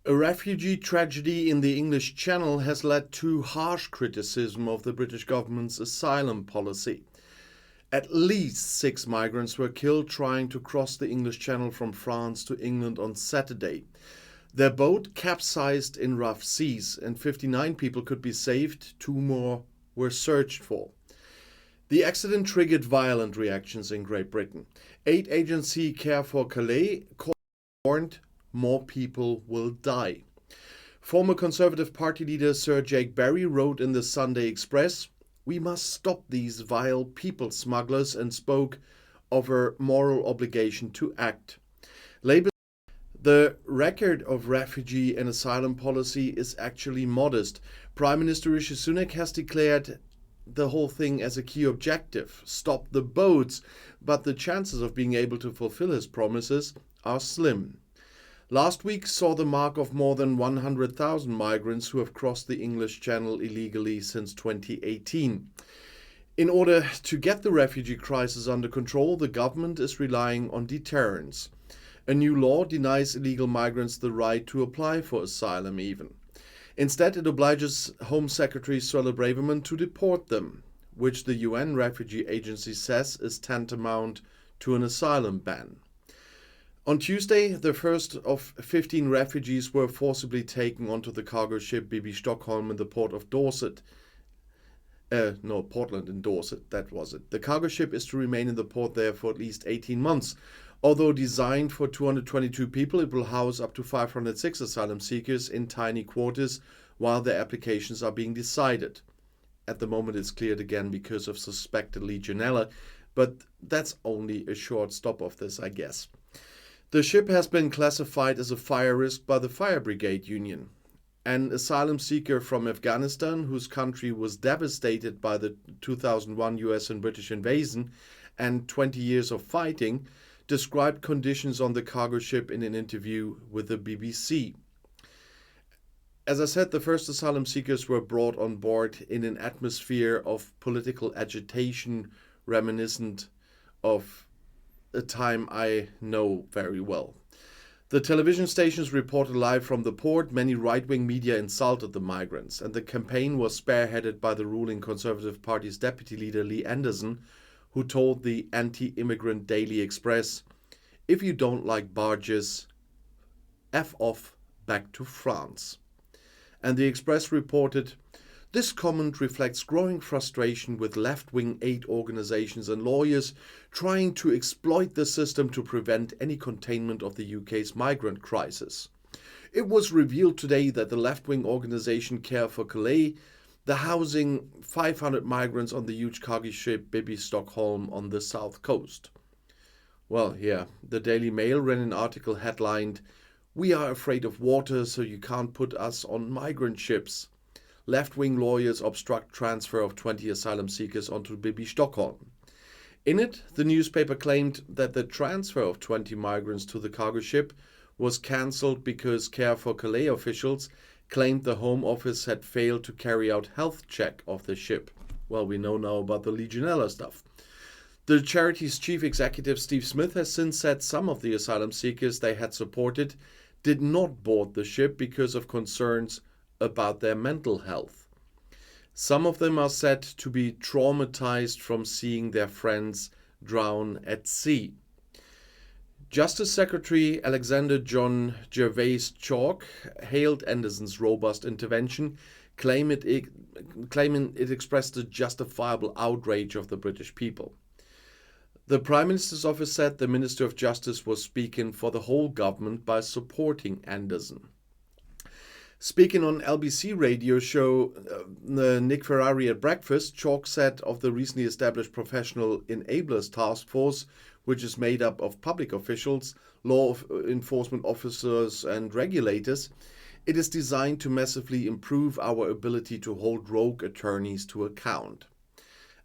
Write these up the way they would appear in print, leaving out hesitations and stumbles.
A refugee tragedy in the English Channel has led to harsh criticism of the British government's asylum policy. At least 6 migrants were killed trying to cross the English Channel from France to England on Saturday. Their boat capsized in rough seas, and 59 people could be saved. 2 more were searched for. The accident triggered violent reactions in Great Britain. Aid agency Care for Calais warned more people will die. Former Conservative Party leader Sir Jake Berry wrote in the Sunday Express, "We must stop these vile people smugglers," and spoke of a moral obligation to act. Labour The record of refugee and asylum policy is actually modest. Prime Minister Rishi Sunak has declared the whole thing as a key objective, stop the boats, but the chances of being able to fulfill his promises are slim. Last week saw the mark of more than 100,000 migrants who have crossed the English Channel illegally since 2018. In order to get the refugee crisis under control, the government is relying on deterrence. A new law denies illegal migrants the right to apply for asylum even. Instead, it obliges Home Secretary Suella Braverman to deport them, which the UN Refugee Agency says is tantamount to an asylum ban. On Tuesday, the first of 15 refugees were forcibly taken onto the cargo ship BB Stockholm in the port of Dorset. Portland in Dorset, that was it. The cargo ship is to remain in the port there for at least 18 months. Although designed for 222 people, it will house up to 506 asylum seekers in tiny quarters while their applications are being decided. At the moment it's cleared again because of suspected Legionella, but that's only a short stop of this, I guess. The ship has been classified as a fire risk by the Fire Brigade Union. An asylum seeker from Afghanistan, whose country was devastated by the 2001 US and British invasion and 20 years of fighting, described conditions on the cargo ship in an interview with the BBC. As I said, the first asylum seekers were brought on board in an atmosphere of political agitation reminiscent of a time I know very well. The television stations reported live from the port. Many right-wing media insulted the migrants, and the campaign was spearheaded by the ruling Conservative Party's deputy leader Lee Anderson, who told the anti-immigrant Daily Express, "If you don't like barges, F off back to France." And the Express reported, "This comment reflects growing frustration with left-wing aid organizations and lawyers trying to exploit the system to prevent any containment of the UK's migrant crisis. It was revealed today that the left-wing organization Care for Calais, the housing 500 migrants on the huge cargo ship BB Stockholm on the south coast." Well, yeah, the Daily Mail ran an article headlined, "We are afraid of water, so you can't put us on migrant ships. Left-wing lawyers obstruct transfer of 20 asylum seekers onto BB Stockholm." In it, the newspaper claimed that the transfer of 20 migrants to the cargo ship was cancelled because Care for Calais officials claimed the Home Office had failed to carry out health check of the ship. Well, we know now about the Legionella stuff. The charity's chief executive, Steve Smith, has since said some of the asylum seekers they had supported did not board the ship because of concerns about their mental health. Some of them are said to be traumatized from seeing their friends drown at sea. Justice Secretary Alexander John Gervais Chalk hailed Anderson's robust intervention, claiming it expressed a justifiable outrage of the British people. The Prime Minister's office said the Minister of Justice was speaking for the whole government by supporting Anderson. Speaking on LBC radio show Nick Ferrari at Breakfast, Chalk said of the recently established Professional Enablers Task Force, which is made up of public officials, law enforcement officers and regulators, it is designed to massively improve our ability to hold rogue attorneys to account.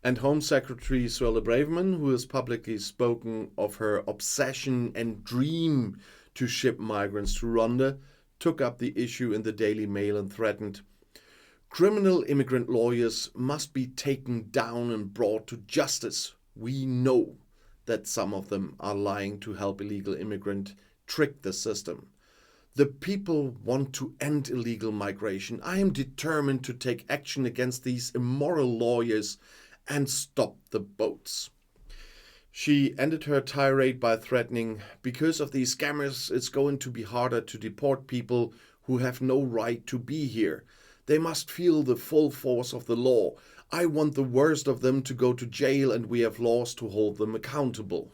And Home Secretary Suella Braverman, who has publicly spoken of her obsession and dream to ship migrants to Rwanda, took up the issue in the Daily Mail and threatened, "Criminal immigrant lawyers must be taken down and brought to justice. We know that some of them are lying to help illegal immigrants trick the system. The people want to end illegal migration. I am determined to take action against these immoral lawyers and stop the boats. She ended her tirade by threatening, because of these scammers, it's going to be harder to deport people who have no right to be here. They must feel the full force of the law. I want the worst of them to go to jail, and we have laws to hold them accountable.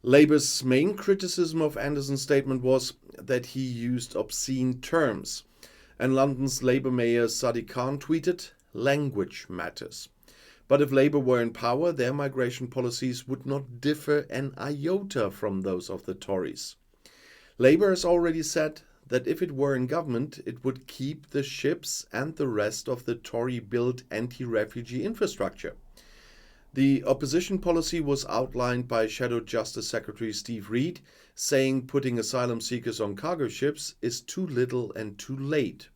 Labour's main criticism of Anderson's statement was that he used obscene terms. And London's Labour Mayor Sadiq Khan tweeted, "Language matters." But if Labour were in power, their migration policies would not differ an iota from those of the Tories. Labour has already said that if it were in government, it would keep the ships and the rest of the Tory-built anti-refugee infrastructure. The opposition policy was outlined by Shadow Justice Secretary Steve Reed, saying putting asylum seekers on cargo ships is too little and too late.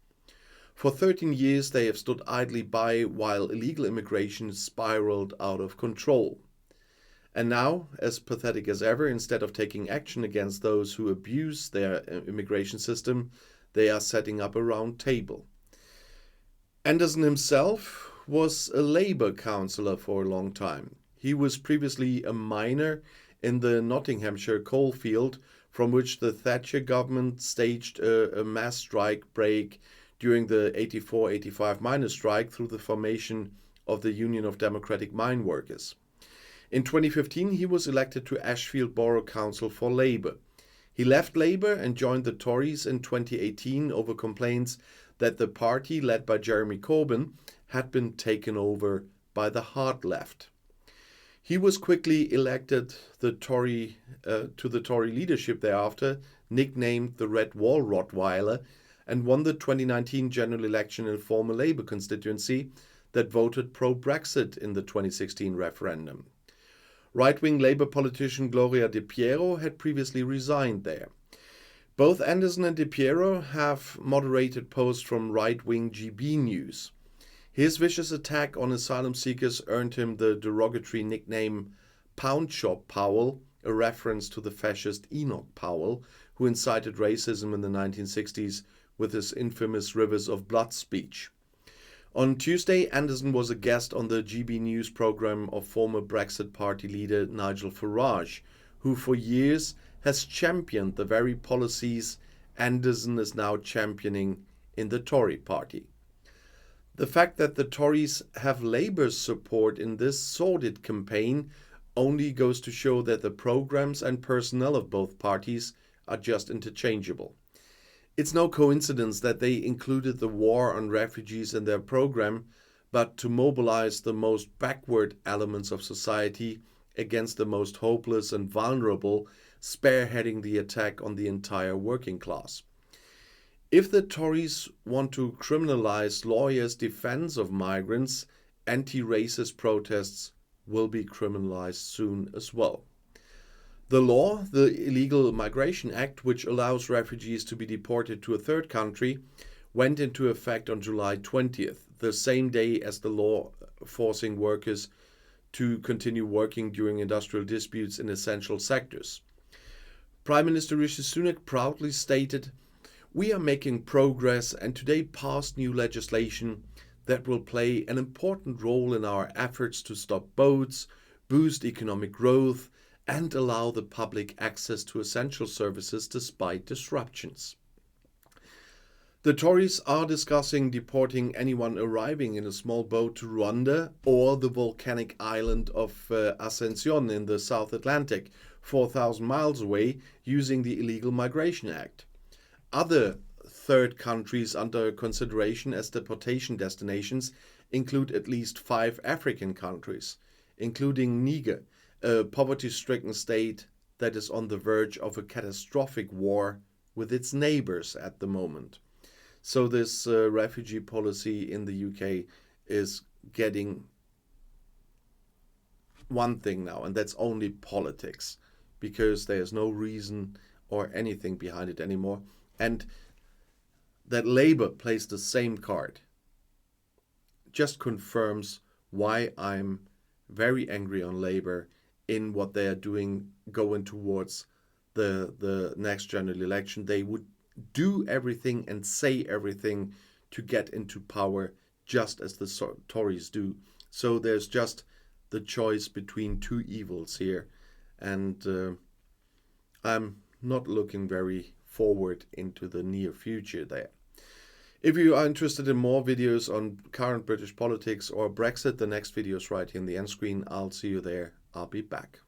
For 13 years, they have stood idly by while illegal immigration spiraled out of control. And now, as pathetic as ever, instead of taking action against those who abuse their immigration system, they are setting up a round table. Anderson himself was a Labour councillor for a long time. He was previously a miner in the Nottinghamshire coalfield, from which the Thatcher government staged a mass strike break during the 84-85 miners' strike through the formation of the Union of Democratic Mine Workers. In 2015, he was elected to Ashfield Borough Council for Labour. He left Labour and joined the Tories in 2018 over complaints that the party, led by Jeremy Corbyn, had been taken over by the hard left. He was quickly elected to the Tory leadership thereafter, nicknamed the Red Wall Rottweiler, and won the 2019 general election in a former Labour constituency that voted pro-Brexit in the 2016 referendum. Right-wing Labour politician Gloria De Piero had previously resigned there. Both Anderson and De Piero have moderated posts from right-wing GB News. His vicious attack on asylum seekers earned him the derogatory nickname Pound Shop Powell, a reference to the fascist Enoch Powell, who incited racism in the 1960s with his infamous Rivers of Blood speech. On Tuesday, Anderson was a guest on the GB News programme of former Brexit Party leader Nigel Farage, who for years has championed the very policies Anderson is now championing in the Tory party. The fact that the Tories have Labour's support in this sordid campaign only goes to show that the programmes and personnel of both parties are just interchangeable. It's no coincidence that they included the war on refugees in their program, but to mobilize the most backward elements of society against the most hopeless and vulnerable, spearheading the attack on the entire working class. If the Tories want to criminalize lawyers' defense of migrants, anti-racist protests will be criminalized soon as well. The law, the Illegal Migration Act, which allows refugees to be deported to a third country, went into effect on July 20th, the same day as the law forcing workers to continue working during industrial disputes in essential sectors. Prime Minister Rishi Sunak proudly stated, "We are making progress and today passed new legislation that will play an important role in our efforts to stop boats, boost economic growth, and allow the public access to essential services despite disruptions." The Tories are discussing deporting anyone arriving in a small boat to Rwanda or the volcanic island of Ascension in the South Atlantic, 4,000 miles away, using the Illegal Migration Act. Other third countries under consideration as deportation destinations include at least 5 African countries, including Niger, a poverty-stricken state that is on the verge of a catastrophic war with its neighbors at the moment. So this refugee policy in the UK is getting one thing now, and that's only politics, because there's no reason or anything behind it anymore. And that Labour plays the same card just confirms why I'm very angry on Labour in what they are doing going towards the next general election. They would do everything and say everything to get into power, just as the Tories do. So there's just the choice between two evils here, and I'm not looking very forward into the near future there. If you are interested in more videos on current British politics or Brexit, the next video is right here in the end screen. I'll see you there. I'll be back.